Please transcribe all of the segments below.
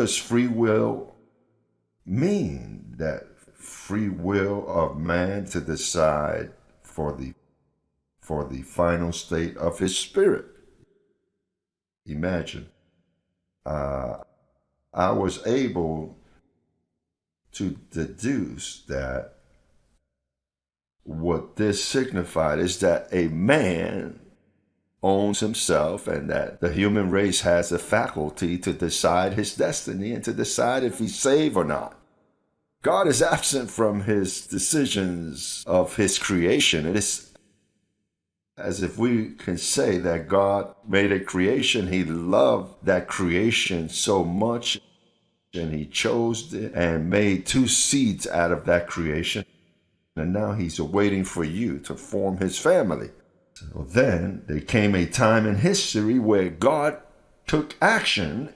does free will mean? That free will of man to decide for the final state of his spirit. Imagine, I was able to deduce that what this signified is that a man owns himself and that the human race has the faculty to decide his destiny and to decide if he's saved or not. God is absent from his decisions of his creation. It is as if we can say that God made a creation. He loved that creation so much, and he chose it and made two seeds out of that creation. And now he's awaiting for you to form his family. So then there came a time in history where God took action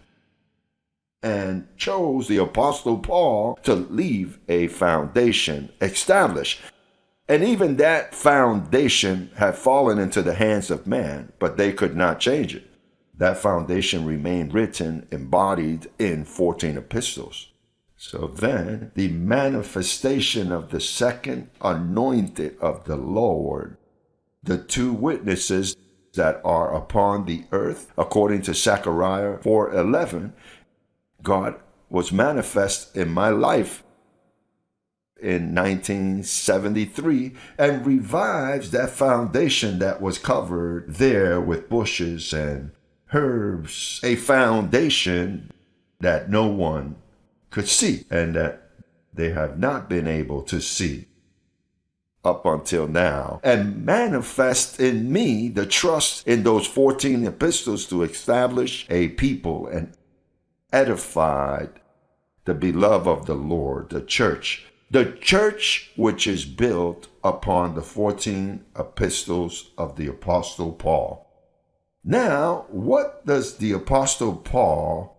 and chose the Apostle Paul to leave a foundation established. And even that foundation had fallen into the hands of man, but they could not change it. That foundation remained written, embodied in 14 epistles. So then the manifestation of the second anointed of the Lord, the two witnesses that are upon the earth, according to Zechariah 4:11, God was manifest in my life in 1973 and revives that foundation that was covered there with bushes and herbs, a foundation that no one could see and that they have not been able to see up until now, and manifest in me the trust in those 14 epistles to establish a people and edified the beloved of the Lord, the church which is built upon the 14 epistles of the Apostle Paul. Now, what does the Apostle Paul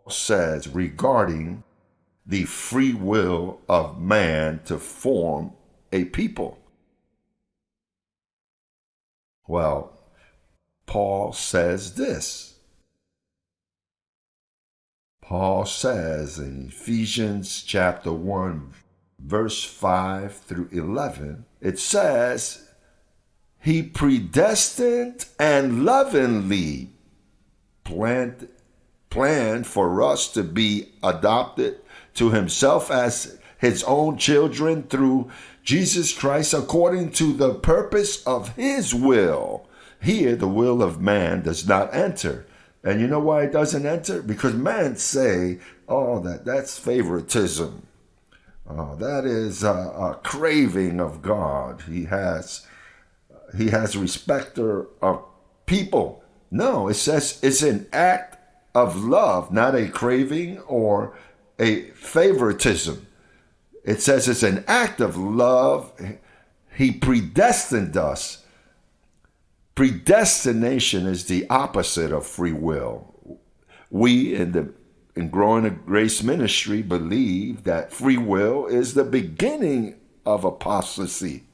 says regarding the free will of man to form a people? Well, Paul says this. Paul says in Ephesians chapter 1, verse 5 through 11, it says, he predestined and lovingly planned for us to be adopted to himself as his own children through Jesus Christ, according to the purpose of his will. Here, the will of man does not enter. And you know why it doesn't enter? Because men say, oh, that's favoritism. That is a craving of God. He has respecter of people. No, it says it's an act of love, not a craving or a favoritism. It says it's an act of love. He predestined us. Predestination is the opposite of free will. We in Growing a Grace Ministry believe that free will is the beginning of apostasy.